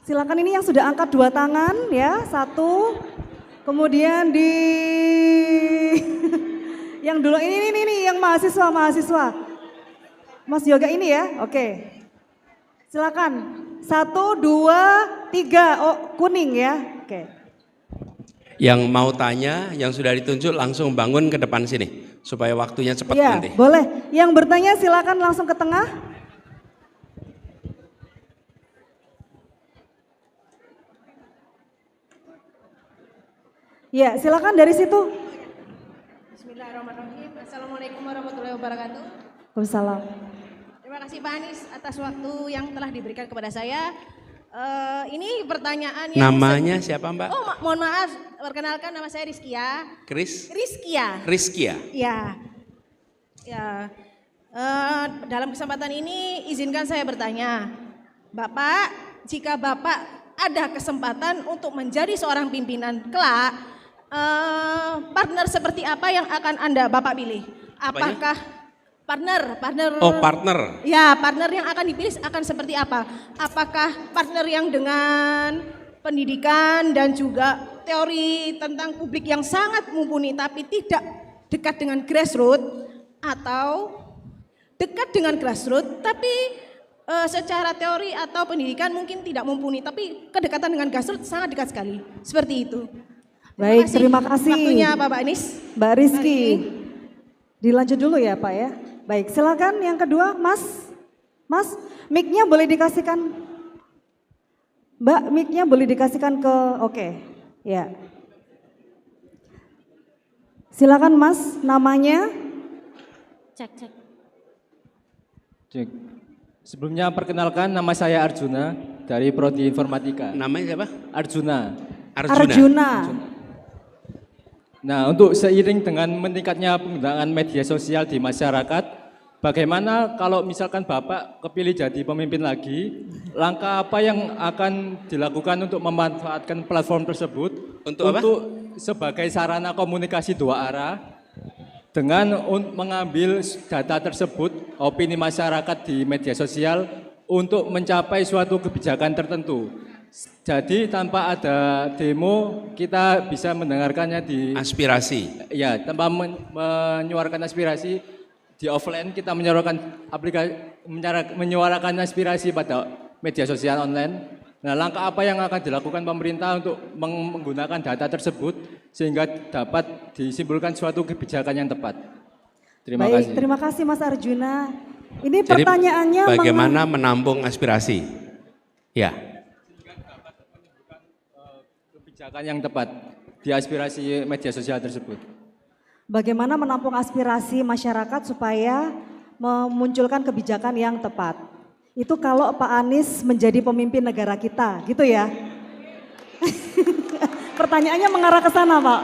Silakan ini yang sudah angkat dua tangan ya, satu. Kemudian di yang dulu ini yang mahasiswa. Mas Yoga ini ya, oke. Silakan, 1, 2, 3, oh kuning ya, oke. Yang mau tanya, yang sudah ditunjuk langsung bangun ke depan sini, supaya waktunya cepat Ya, nanti. boleh. Yang bertanya silakan langsung ke tengah. Ya, silakan dari situ. Bismillahirrahmanirrahim. Assalamualaikum warahmatullahi wabarakatuh. Waalaikumsalam. Terima kasih Pak Anies atas waktu yang telah diberikan kepada saya. Ini pertanyaan yang Namanya siapa Mbak? Oh, mohon maaf, perkenalkan nama saya Rizkia. Rizkia. Rizkia. Ya. Ya. Dalam kesempatan ini izinkan saya bertanya. Bapak, jika Bapak ada kesempatan untuk menjadi seorang pimpinan kelak, partner seperti apa yang akan Bapak pilih? Apakah partner? Oh, partner. Ya, partner yang akan dipilih akan seperti apa? Apakah partner yang dengan pendidikan dan juga teori tentang publik yang sangat mumpuni tapi tidak dekat dengan grassroots, atau dekat dengan grassroots tapi secara teori atau pendidikan mungkin tidak mumpuni tapi kedekatan dengan grassroots sangat dekat sekali. Seperti itu. Baik, terima kasih. Waktunya Bapak Anies. Mbak Rizky. Dilanjut dulu ya Pak ya. Baik, silakan yang kedua, Mas. Mas, mic-nya boleh dikasihkan. Mbak, mic-nya boleh dikasihkan ke, oke. Ya. Silakan Mas, namanya. Cek. Sebelumnya perkenalkan, nama saya Arjuna dari Prodi Informatika. Namanya siapa? Arjuna. Nah, untuk seiring dengan meningkatnya penggunaan media sosial di masyarakat, bagaimana kalau misalkan Bapak kepilih jadi pemimpin lagi, langkah apa yang akan dilakukan untuk memanfaatkan platform tersebut untuk sebagai sarana komunikasi dua arah dengan mengambil data tersebut, opini masyarakat di media sosial untuk mencapai suatu kebijakan tertentu. Jadi tanpa ada demo kita bisa mendengarkannya di aspirasi. Ya, tanpa menyuarakan aspirasi di offline kita menyuarakan aspirasi pada media sosial online. Nah, langkah apa yang akan dilakukan pemerintah untuk menggunakan data tersebut sehingga dapat disimpulkan suatu kebijakan yang tepat? Terima kasih. Terima kasih Mas Arjuna. Ini pertanyaannya bagaimana menampung aspirasi? Ya. Kebijakan yang tepat di aspirasi media sosial tersebut. Bagaimana menampung aspirasi masyarakat supaya memunculkan kebijakan yang tepat. Itu kalau Pak Anies menjadi pemimpin negara kita, gitu ya. Pertanyaannya mengarah ke sana, Pak.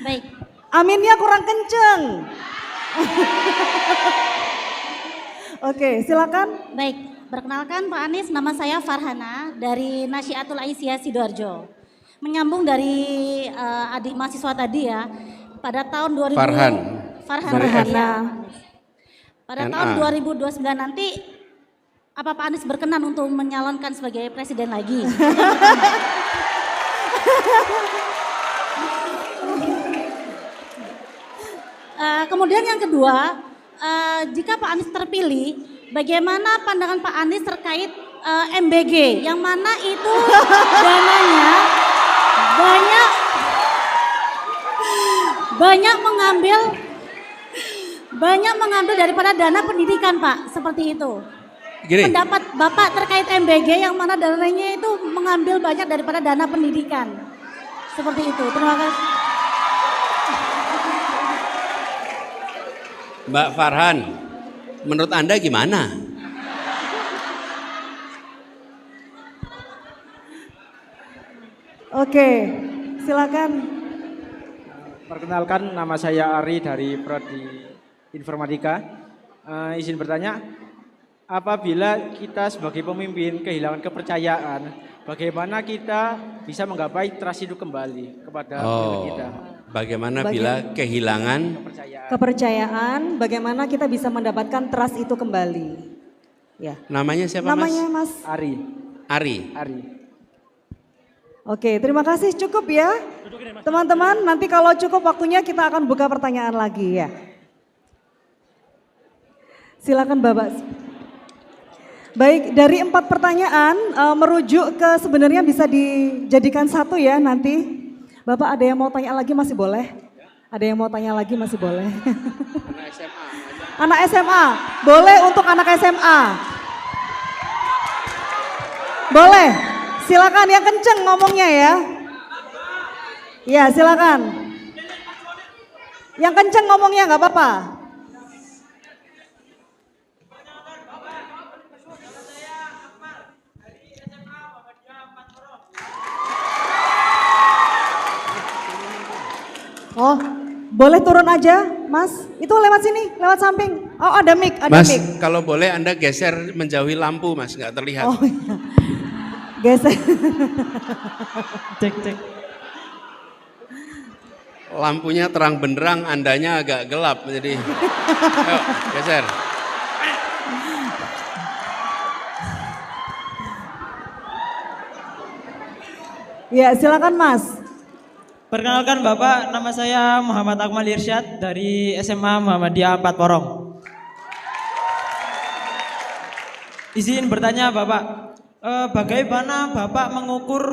Baik. Aminnya kurang kenceng. Oke, silakan. Baik. Perkenalkan Pak Anies, nama saya Farhana dari Nasyiatul Aisyah Sidoarjo. Menyambung dari adik mahasiswa tadi ya, pada tahun 2000 Farhana. Pada tahun 2029 nanti apa Pak Anies berkenan untuk menyalonkan sebagai presiden lagi? Kemudian yang kedua, jika Pak Anies terpilih, bagaimana pandangan Pak Anies terkait MBG yang mana itu dananya banyak mengambil daripada dana pendidikan Pak, seperti itu. Gini. Pendapat Bapak terkait MBG yang mana dananya itu mengambil banyak daripada dana pendidikan. Seperti itu. Terima kasih. Mbak Farhan, menurut Anda gimana? Oke, silakan. Perkenalkan, nama saya Ari dari Prodi Informatika. Izin bertanya, apabila kita sebagai pemimpin kehilangan kepercayaan, bagaimana kita bisa menggapai trust itu kembali kepada pemimpin kita? Bagaimana bila kehilangan kepercayaan, bagaimana kita bisa mendapatkan trust itu kembali? Ya. Namanya siapa Namanya Mas? Mas. Ari. Ari. Ari. Oke, terima kasih, cukup ya. Teman-teman, nanti kalau cukup waktunya kita akan buka pertanyaan lagi ya. Silakan Bapak. Baik, dari 4 pertanyaan merujuk ke sebenarnya bisa dijadikan satu ya nanti. Bapak ada yang mau tanya lagi masih boleh? Ada yang mau tanya lagi masih boleh? Anak SMA, boleh untuk anak SMA. Boleh, silakan yang kenceng ngomongnya ya. Ya silakan. Yang kenceng ngomongnya nggak apa-apa. Oh, boleh turun aja, Mas. Itu lewat sini, lewat samping. Oh, ada mic, ada Mas, mic. kalau boleh Anda geser menjauhi lampu Mas, nggak terlihat. Oh, iya. Geser. Cek. Lampunya terang benderang, Andanya agak gelap. Jadi, ayo geser. Ya, silakan Mas. Perkenalkan Bapak, nama saya Muhammad Akmal Irsyad dari SMA Muhammadiyah 4 Porong. Izin bertanya Bapak, bagaimana Bapak mengukur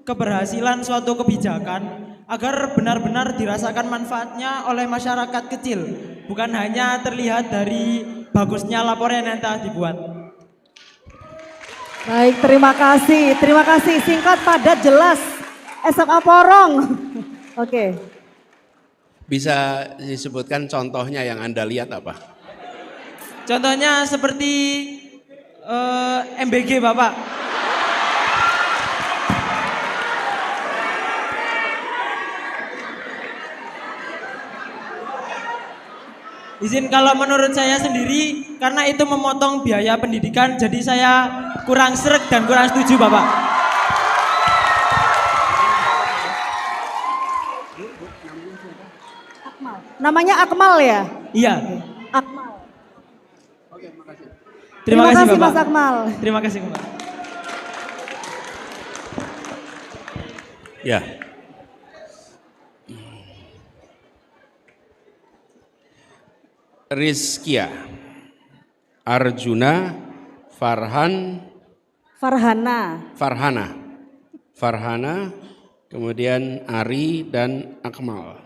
keberhasilan suatu kebijakan agar benar-benar dirasakan manfaatnya oleh masyarakat kecil, bukan hanya terlihat dari bagusnya laporan yang telah dibuat. Baik, terima kasih. Terima kasih. Singkat, padat, jelas. SMA Porong. Oke. Bisa disebutkan contohnya yang Anda lihat apa? Contohnya seperti MBG Bapak. Izin kalau menurut saya sendiri, karena itu memotong biaya pendidikan, jadi saya kurang sreg dan kurang setuju Bapak. Namanya Akmal ya? Iya. Akmal. Terima kasih Bapak. Mas Akmal. Terima kasih Bapak. Ya. Rizkia, Arjuna, Farhana, kemudian Ari dan Akmal.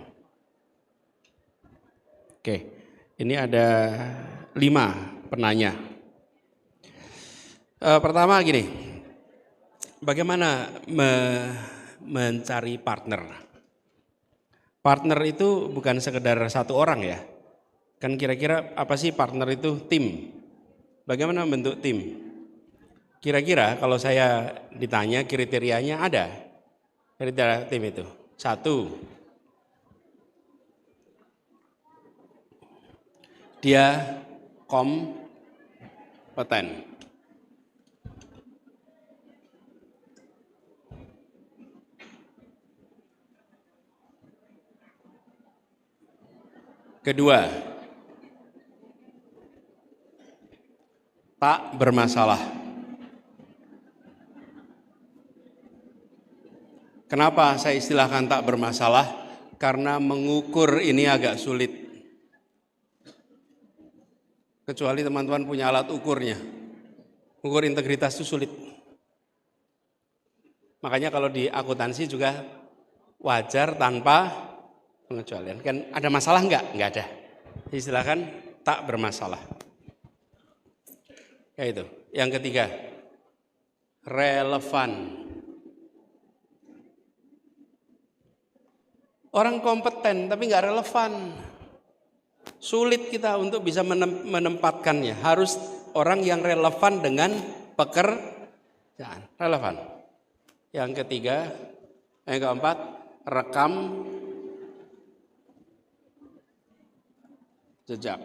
Oke, ini ada 5 penanya. Pertama gini, bagaimana mencari partner? Partner itu bukan sekedar satu orang ya. Kan kira-kira apa sih partner itu? Tim. Bagaimana membentuk tim? Kira-kira kalau saya ditanya kriterianya ada. Kriteria tim itu. 1. Dia kompeten. Kedua, tak bermasalah. Kenapa saya istilahkan tak bermasalah? Karena mengukur ini agak sulit. Kecuali teman-teman punya alat ukurnya. Ukur integritas itu sulit. Makanya kalau di akuntansi juga wajar tanpa pengecualian. Kan ada masalah enggak? Enggak ada. Silakan tak bermasalah. Ya itu. Yang ketiga, relevan. Orang kompeten tapi enggak relevan. Sulit kita untuk bisa menempatkannya. Harus orang yang relevan dengan pekerjaan. Relevan. Yang ketiga, yang keempat, rekam jejak.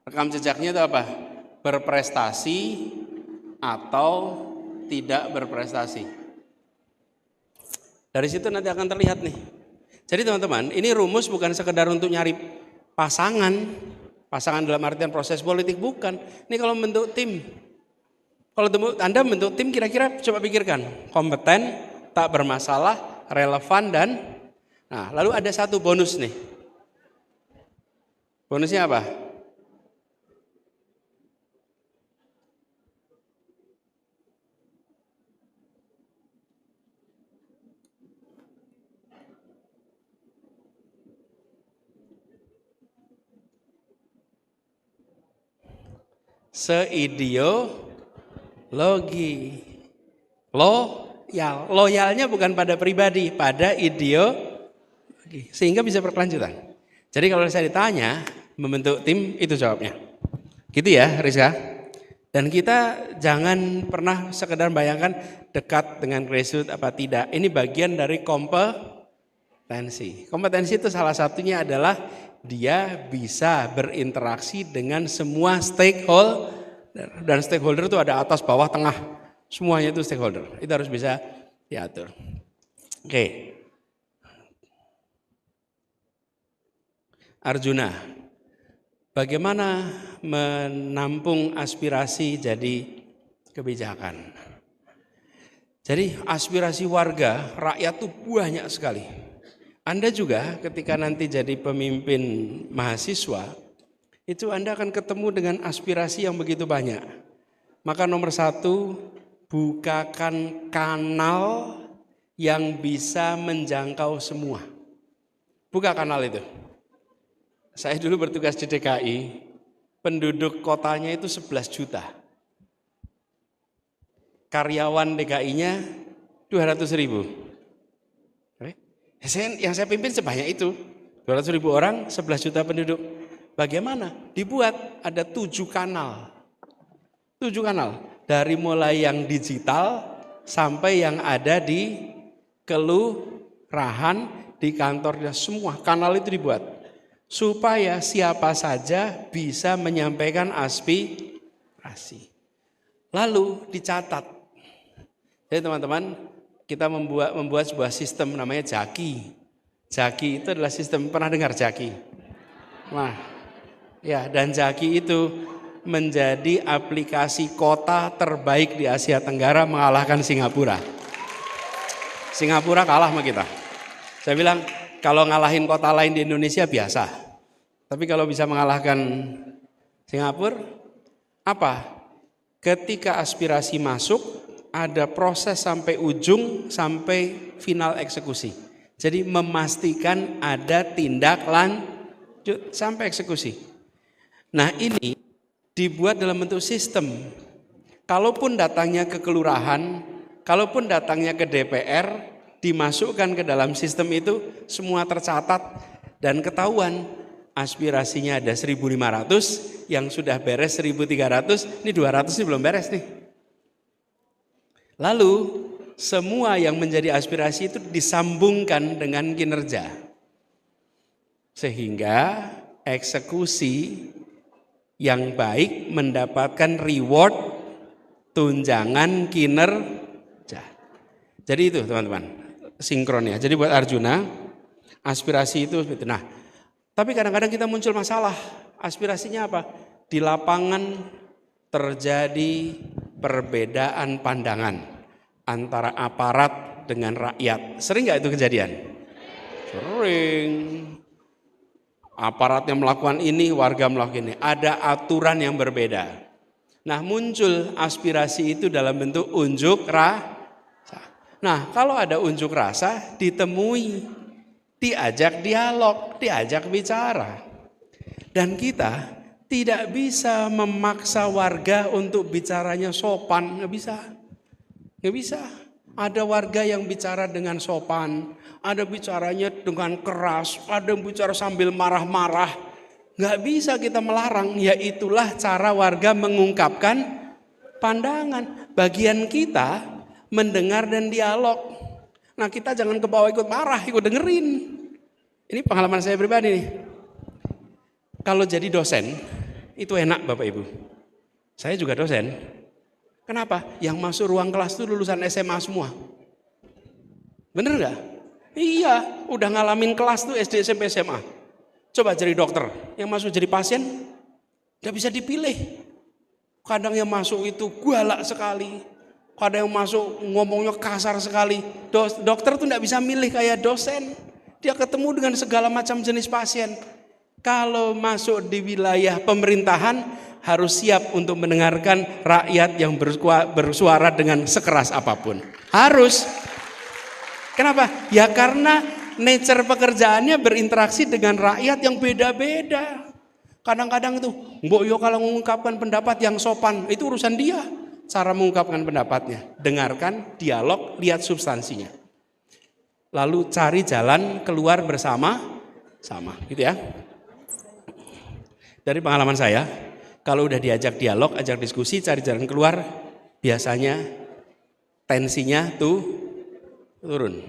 Rekam jejaknya itu apa? Berprestasi atau tidak berprestasi. Dari situ nanti akan terlihat nih. Jadi teman-teman, ini rumus bukan sekedar untuk nyari pasangan pasangan dalam artian proses politik, bukan. Ini kalau membentuk tim. Kalau Anda membentuk tim, kira-kira coba pikirkan, kompeten, tak bermasalah, relevan, dan nah lalu ada satu bonus nih. Bonusnya apa? Seideologi. Loyalnya bukan pada pribadi, pada ideologi. Sehingga bisa berkelanjutan. Jadi kalau saya ditanya membentuk tim, itu jawabnya. Gitu ya Rizka. Dan kita jangan pernah sekedar bayangkan dekat dengan grassroots apa tidak. Ini bagian dari kompetensi. Kompetensi itu salah satunya adalah dia bisa berinteraksi dengan semua stakeholder. Dan stakeholder itu ada atas, bawah, tengah. Semuanya itu stakeholder. Itu harus bisa diatur. Oke. Arjuna, bagaimana menampung aspirasi jadi kebijakan? Jadi aspirasi warga, rakyat itu banyak sekali. Anda juga ketika nanti jadi pemimpin mahasiswa, itu Anda akan ketemu dengan aspirasi yang begitu banyak. Maka nomor satu, bukakan kanal yang bisa menjangkau semua. Buka kanal itu. Saya dulu bertugas di DKI, penduduk kotanya itu 11 juta. Karyawan DKI-nya 200.000. Yang saya pimpin sebanyak itu, 200.000 orang, 11 juta penduduk. Bagaimana? Dibuat ada 7 kanal. 7 kanal. Dari mulai yang digital sampai yang ada di kelurahan, di kantornya, semua kanal itu dibuat. Supaya siapa saja bisa menyampaikan aspirasi. Lalu dicatat. Jadi teman-teman, kita membuat sebuah sistem namanya Jaki. Jaki itu adalah sistem, pernah dengar Jaki? Nah, ya, dan Jaki itu menjadi aplikasi kota terbaik di Asia Tenggara, mengalahkan Singapura. Singapura kalah sama kita. Saya bilang kalau ngalahin kota lain di Indonesia biasa. Tapi kalau bisa mengalahkan Singapura, apa? Ketika aspirasi masuk, ada proses sampai ujung, sampai final eksekusi. Jadi memastikan ada tindak lanjut sampai eksekusi. Nah ini dibuat dalam bentuk sistem. Kalaupun datangnya ke kelurahan, kalaupun datangnya ke DPR, dimasukkan ke dalam sistem itu, semua tercatat dan ketahuan. Aspirasinya ada 1.500, yang sudah beres 1.300, ini 200 ini belum beres nih. Lalu semua yang menjadi aspirasi itu disambungkan dengan kinerja. Sehingga eksekusi yang baik mendapatkan reward tunjangan kinerja. Jadi itu teman-teman, sinkronnya. Jadi buat Arjuna, aspirasi itu seperti itu. Nah, tapi kadang-kadang kita muncul masalah. Aspirasinya apa? Di lapangan terjadi perbedaan pandangan antara aparat dengan rakyat. Sering nggak itu kejadian? Sering. Aparatnya melakukan ini, warga melakukan ini. Ada aturan yang berbeda. Nah, muncul aspirasi itu dalam bentuk unjuk rasa. Nah, kalau ada unjuk rasa, ditemui, diajak dialog, diajak bicara. Dan kita tidak bisa memaksa warga untuk bicaranya sopan, nggak bisa. Nggak bisa. Ada warga yang bicara dengan sopan, ada bicaranya dengan keras, ada yang bicara sambil marah-marah. Nggak bisa kita melarang, ya itulah cara warga mengungkapkan pandangan. Bagian kita mendengar dan dialog. Nah kita jangan ke bawah ikut marah, ikut dengerin. Ini pengalaman saya pribadi nih. Kalau jadi dosen, itu enak Bapak Ibu. Saya juga dosen. Kenapa? Yang masuk ruang kelas itu lulusan SMA semua. Bener gak? Iya, udah ngalamin kelas tuh SD, SMP, SMA. Coba jadi dokter, yang masuk jadi pasien, Tidak bisa dipilih. Kadang yang masuk itu galak sekali. Kadang yang masuk ngomongnya kasar sekali. Dokter tuh tidak bisa milih kayak dosen. Dia ketemu dengan segala macam jenis pasien. Kalau masuk di wilayah pemerintahan harus siap untuk mendengarkan rakyat yang bersuara dengan sekeras apapun. Harus. Kenapa? Ya karena nature pekerjaannya berinteraksi dengan rakyat yang beda-beda. Kadang-kadang itu, mbok yo kalau mengungkapkan pendapat yang sopan, itu urusan dia. Cara mengungkapkan pendapatnya, dengarkan, dialog, lihat substansinya. Lalu cari jalan keluar bersama-sama, gitu ya. Dari pengalaman saya, kalau udah diajak dialog, ajak diskusi, cari jalan keluar, biasanya tensinya tuh turun.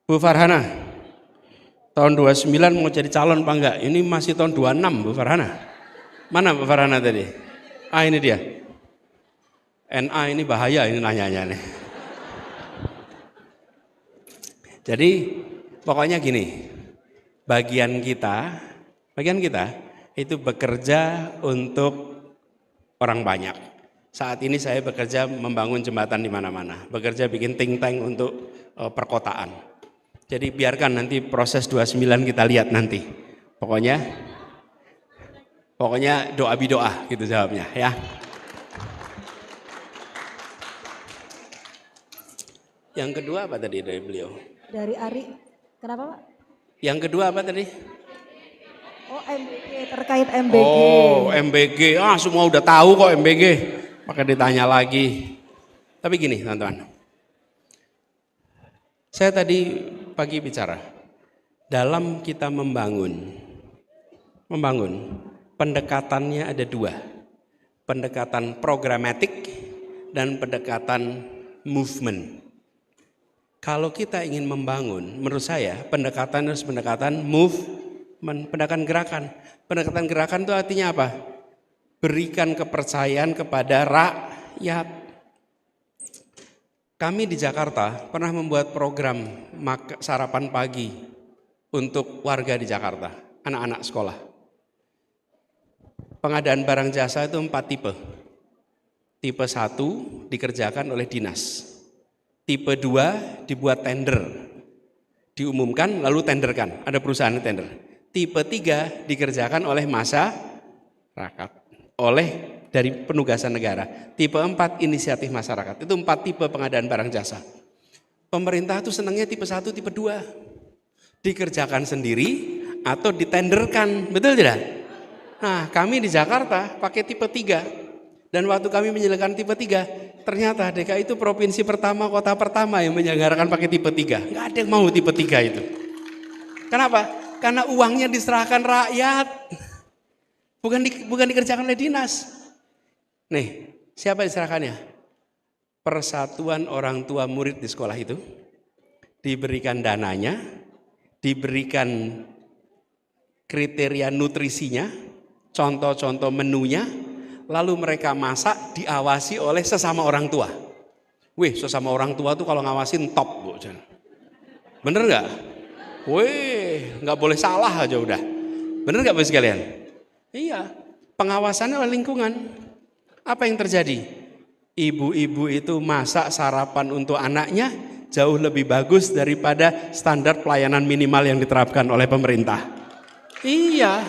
Bu Farhana, tahun 29 mau jadi calon apa enggak? Ini masih tahun 26 Bu Farhana. Mana Bu Farhana tadi? Ini dia. NA ini bahaya ini nanyanya nih. Jadi pokoknya gini, bagian kita itu bekerja untuk orang banyak. Saat ini saya bekerja membangun jembatan di mana-mana, bekerja bikin think tank untuk perkotaan. Jadi biarkan nanti proses 29 kita lihat nanti. Pokoknya doa bidoa gitu jawabnya ya. Yang kedua apa tadi dari beliau? Dari Ari. Kenapa Pak? Yang kedua apa tadi? Oh MBG, terkait MBG. Oh MBG, semua udah tahu kok MBG. Maka ditanya lagi. Tapi gini teman-teman. Saya tadi pagi bicara, dalam kita membangun, pendekatannya ada dua. Pendekatan programatik dan pendekatan movement. Kalau kita ingin membangun, menurut saya pendekatan harus pendekatan movement, pendekatan gerakan. Pendekatan gerakan itu artinya apa? Berikan kepercayaan kepada rakyat. Kami di Jakarta pernah membuat program sarapan pagi untuk warga di Jakarta, anak-anak sekolah. Pengadaan barang jasa itu 4 tipe. Tipe 1 dikerjakan oleh dinas. Tipe 2 dibuat tender. Diumumkan lalu tenderkan, ada perusahaan tender. Tipe 3 dikerjakan oleh masyarakat, oleh dari penugasan negara. Tipe 4 inisiatif masyarakat. Itu 4 tipe pengadaan barang jasa. Pemerintah tuh senangnya tipe 1, tipe 2. Dikerjakan sendiri atau ditenderkan. Betul tidak? Nah, kami di Jakarta pakai tipe 3. Dan waktu kami menyelenggarakan tipe 3, ternyata DKI itu provinsi pertama, kota pertama yang menyelenggarakan pakai tipe 3. Nggak ada yang mau tipe 3 itu. Kenapa? Karena uangnya diserahkan rakyat. Bukan dikerjakan oleh dinas. Nih, siapa yang diserahkannya? Persatuan orang tua murid di sekolah itu diberikan dananya, diberikan kriteria nutrisinya, contoh-contoh menunya, lalu mereka masak diawasi oleh sesama orang tua. Wih, sesama orang tua tuh kalau ngawasin top, Bu. Bener nggak? Wih, nggak boleh salah aja udah. Bener nggak Bu sekalian? Iya, pengawasannya oleh lingkungan. Apa yang terjadi? Ibu-ibu itu masak sarapan untuk anaknya jauh lebih bagus daripada standar pelayanan minimal yang diterapkan oleh pemerintah. Iya.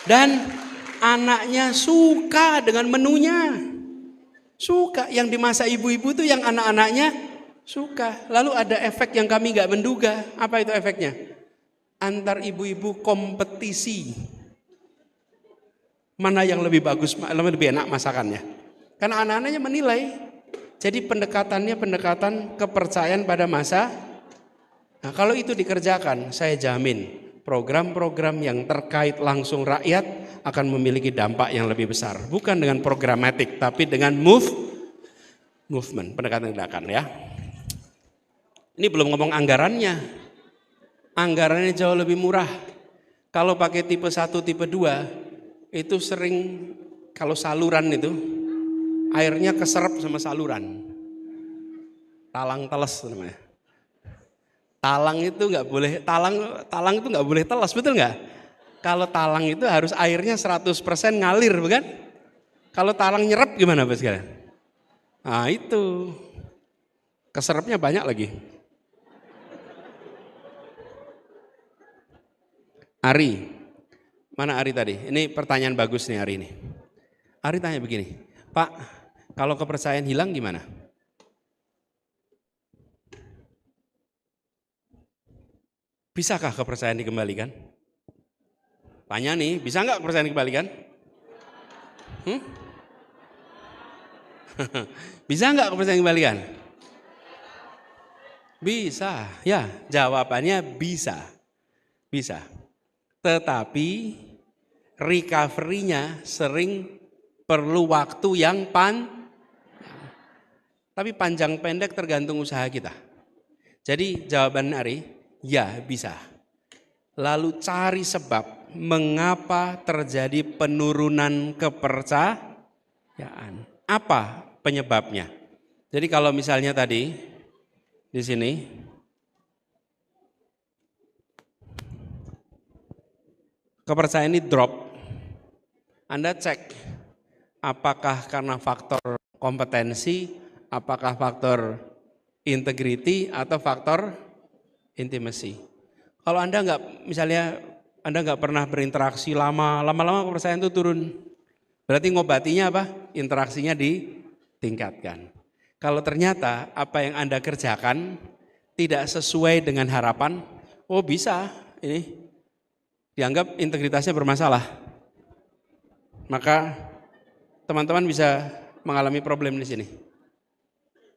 Dan anaknya suka dengan menunya. Suka, yang dimasak ibu-ibu itu yang anak-anaknya suka. Lalu ada efek yang kami nggak menduga. Apa itu efeknya? Antar ibu-ibu kompetisi. Mana yang lebih bagus, lebih enak masakannya. Karena anak-anaknya menilai. Jadi pendekatannya pendekatan kepercayaan pada masa. Nah, kalau itu dikerjakan, saya jamin program-program yang terkait langsung rakyat akan memiliki dampak yang lebih besar. Bukan dengan programatik, tapi dengan movement, pendekatan gerakan ya. Ini belum ngomong anggarannya. Anggarannya jauh lebih murah. Kalau pakai tipe 1, tipe 2, itu sering kalau saluran itu airnya keserap sama saluran. Talang teles namanya. Talang itu nggak boleh, talang itu nggak boleh telas, betul nggak? Kalau talang itu harus airnya 100% ngalir, bukan? Kalau talang nyerap gimana Bapak sekalian? Nah itu, keserapnya banyak lagi. Ari, mana Ari tadi? Ini pertanyaan bagus nih Ari ini. Ari tanya begini, Pak, kalau kepercayaan hilang gimana? Bisakah kepercayaan dikembalikan? Tanya nih, bisa nggak kepercayaan dikembalikan? Bisa nggak kepercayaan dikembalikan? Bisa, ya jawabannya bisa. Bisa. Tetapi recovery-nya sering perlu waktu yang tapi panjang pendek tergantung usaha kita. Jadi jawaban Ari, ya bisa. Lalu cari sebab mengapa terjadi penurunan kepercayaan. Apa penyebabnya? Jadi kalau misalnya tadi di sini kepercayaan ini drop, Anda cek apakah karena faktor kompetensi, apakah faktor integrity atau faktor intimacy. Kalau Anda nggak pernah berinteraksi lama-lama kepercayaan itu turun. Berarti ngobatinya apa? Interaksinya ditingkatkan. Kalau ternyata apa yang Anda kerjakan tidak sesuai dengan harapan, oh bisa ini dianggap integritasnya bermasalah. Maka teman-teman bisa mengalami problem di sini.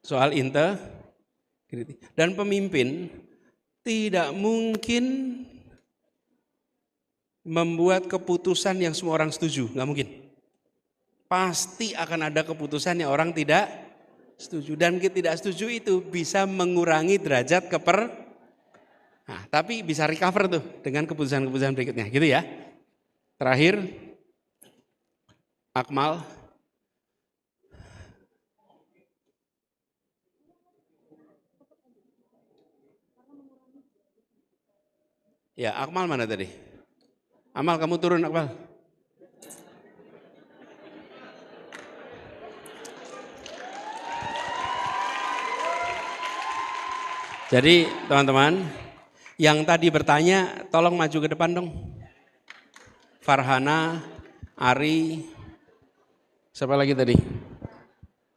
Soal integriti. Dan pemimpin tidak mungkin membuat keputusan yang semua orang setuju, nggak mungkin. Pasti akan ada keputusan yang orang tidak setuju. Dan tidak setuju itu bisa mengurangi derajat nah, tapi bisa recover tuh dengan keputusan-keputusan berikutnya, gitu ya. Terakhir, Akmal. Ya, Akmal mana tadi? Amal, kamu turun Akmal. Jadi teman-teman, yang tadi bertanya tolong maju ke depan dong. Farhana, Ari, siapa lagi tadi?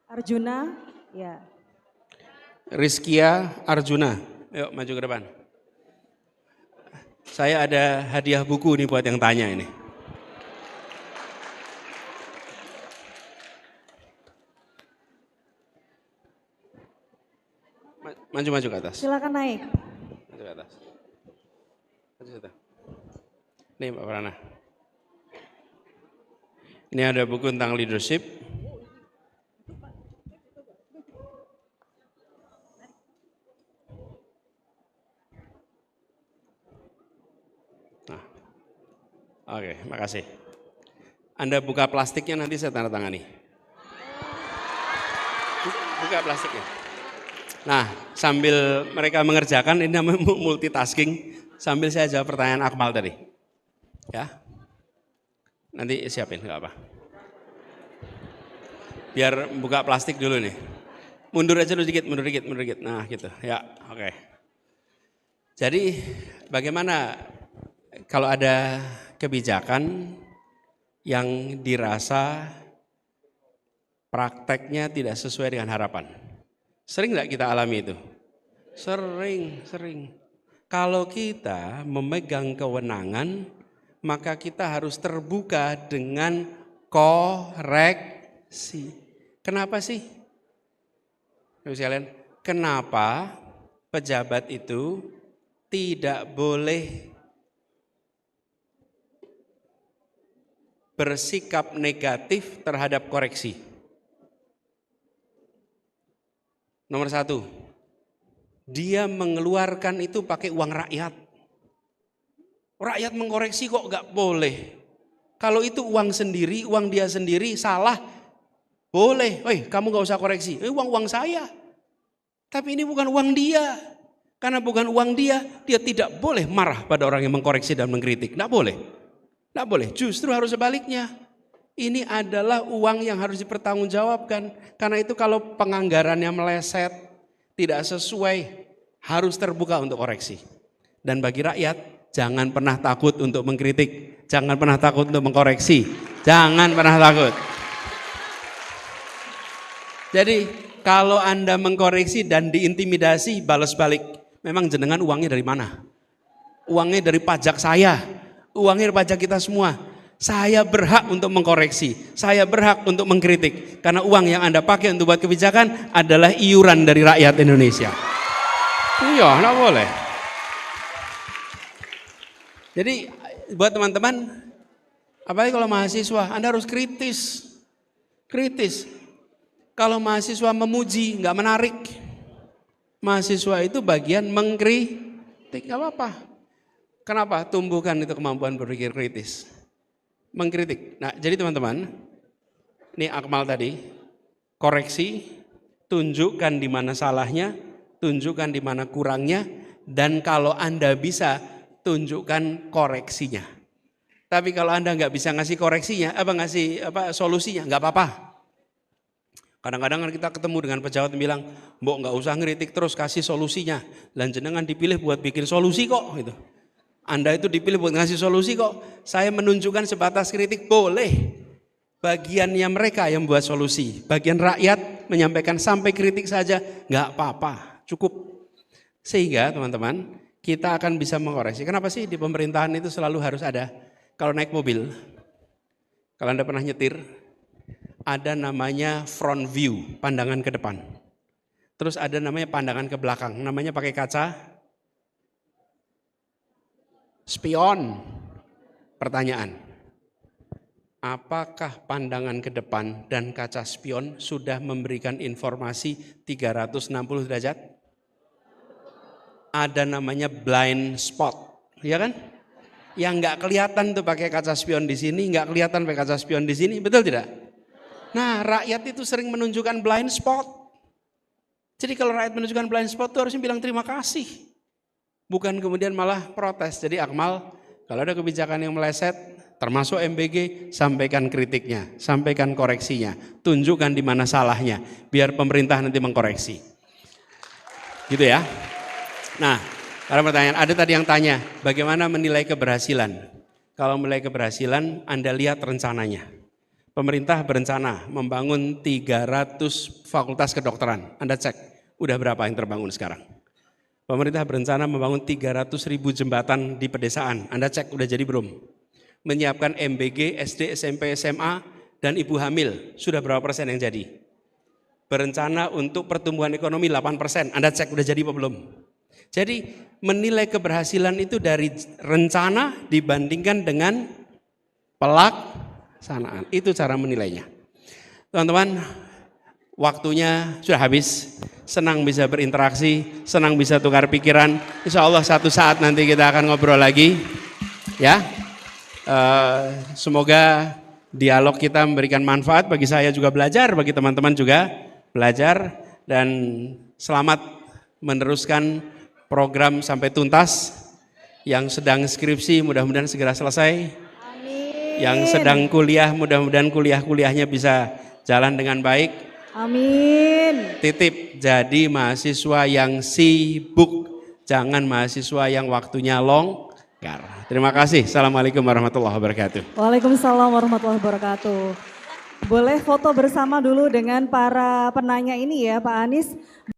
Arjuna, ya. Rizkia, Arjuna, yuk maju ke depan. Saya ada hadiah buku nih buat yang tanya ini. Maju ke atas. Silakan naik. Maju ke atas. Maju ke atas. Nih Mbak Farhana. Ini ada buku tentang leadership. Nah, oke, makasih. Anda buka plastiknya nanti saya tanda tangani. Buka plastiknya. Nah, sambil mereka mengerjakan, ini namanya multitasking, sambil saya jawab pertanyaan Akmal tadi. Ya, nanti siapin, nggak apa. Biar buka plastik dulu nih. Mundur aja dulu dikit, mundur dikit. Nah gitu, ya oke. Jadi bagaimana kalau ada kebijakan yang dirasa prakteknya tidak sesuai dengan harapan? Sering nggak kita alami itu? Sering. Kalau kita memegang kewenangan, maka kita harus terbuka dengan koreksi. Kenapa sih? Sekalian, kenapa pejabat itu tidak boleh bersikap negatif terhadap koreksi? Nomor satu, dia mengeluarkan itu pakai uang rakyat. Rakyat mengkoreksi kok nggak boleh. Kalau itu uang sendiri, uang dia sendiri salah, boleh. Kamu nggak usah koreksi. Uang saya. Tapi ini bukan uang dia. Karena bukan uang dia tidak boleh marah pada orang yang mengkoreksi dan mengkritik. Tidak boleh. Tidak boleh, justru harus sebaliknya. Ini adalah uang yang harus dipertanggungjawabkan. Karena itu kalau penganggarannya meleset, tidak sesuai, harus terbuka untuk koreksi. Dan bagi rakyat, jangan pernah takut untuk mengkritik. Jangan pernah takut untuk mengkoreksi. Jangan pernah takut. Jadi kalau Anda mengkoreksi dan diintimidasi, balas balik. Memang jenengan uangnya dari mana? Uangnya dari pajak saya. Uangnya dari pajak kita semua. Saya berhak untuk mengkoreksi. Saya berhak untuk mengkritik. Karena uang yang Anda pakai untuk buat kebijakan adalah iuran dari rakyat Indonesia. Iya, nggak boleh. Jadi buat teman-teman, apalagi kalau mahasiswa, Anda harus kritis. Kritis. Kalau mahasiswa memuji, nggak menarik. Mahasiswa itu bagian mengkritik, nggak apa-apa. Kenapa? Tumbuhkan itu kemampuan berpikir kritis. Mengkritik. Nah, jadi teman-teman, ini Akmal tadi, koreksi, tunjukkan di mana salahnya, tunjukkan di mana kurangnya, dan kalau Anda bisa, tunjukkan koreksinya. Tapi kalau Anda nggak bisa ngasih koreksinya, solusinya, nggak apa-apa. Kadang-kadang kita ketemu dengan pejabat yang bilang, mbok nggak usah ngeritik terus, kasih solusinya. Dan jenengan dipilih buat bikin solusi kok. Gitu. Anda itu dipilih buat ngasih solusi kok. Saya menunjukkan sebatas kritik, boleh. Bagiannya mereka yang buat solusi. Bagian rakyat menyampaikan sampai kritik saja, nggak apa-apa, cukup. Sehingga teman-teman, kita akan bisa mengoreksi. Kenapa sih di pemerintahan itu selalu harus ada, kalau naik mobil, kalau Anda pernah nyetir, ada namanya front view, pandangan ke depan. Terus ada namanya pandangan ke belakang, namanya pakai kaca spion. Pertanyaan, apakah pandangan ke depan dan kaca spion sudah memberikan informasi 360 derajat? Ada namanya blind spot, ya kan? Yang nggak kelihatan tuh pakai kaca spion di sini, nggak kelihatan pakai kaca spion di sini, betul tidak? Nah, rakyat itu sering menunjukkan blind spot. Jadi kalau rakyat menunjukkan blind spot itu harusnya bilang terima kasih. Bukan kemudian malah protes. Jadi Akmal, kalau ada kebijakan yang meleset, termasuk MBG, sampaikan kritiknya, sampaikan koreksinya, tunjukkan di mana salahnya, biar pemerintah nanti mengkoreksi. Gitu ya. Nah, ada pertanyaan, ada tadi yang tanya, bagaimana menilai keberhasilan? Kalau menilai keberhasilan, Anda lihat rencananya. Pemerintah berencana membangun 300 fakultas kedokteran. Anda cek, udah berapa yang terbangun sekarang? Pemerintah berencana membangun 300.000 jembatan di pedesaan. Anda cek, udah jadi belum? Menyiapkan MBG, SD, SMP, SMA, dan ibu hamil. Sudah berapa persen yang jadi? Berencana untuk pertumbuhan ekonomi 8%. Anda cek, udah jadi apa belum? Jadi menilai keberhasilan itu dari rencana dibandingkan dengan pelaksanaan. Itu cara menilainya. Teman-teman, waktunya sudah habis. Senang bisa berinteraksi, senang bisa tukar pikiran. Insya Allah satu saat nanti kita akan ngobrol lagi. Ya, semoga dialog kita memberikan manfaat bagi saya juga belajar, bagi teman-teman juga belajar. Dan selamat meneruskan program sampai tuntas. Yang sedang skripsi mudah-mudahan segera selesai. Amin. Yang sedang kuliah mudah-mudahan kuliah-kuliahnya bisa jalan dengan baik. Amin. Titip, jadi mahasiswa yang sibuk, jangan mahasiswa yang waktunya longgar. Terima kasih. Assalamualaikum warahmatullahi wabarakatuh. Waalaikumsalam warahmatullahi wabarakatuh. Boleh foto bersama dulu dengan para penanya ini ya Pak Anies.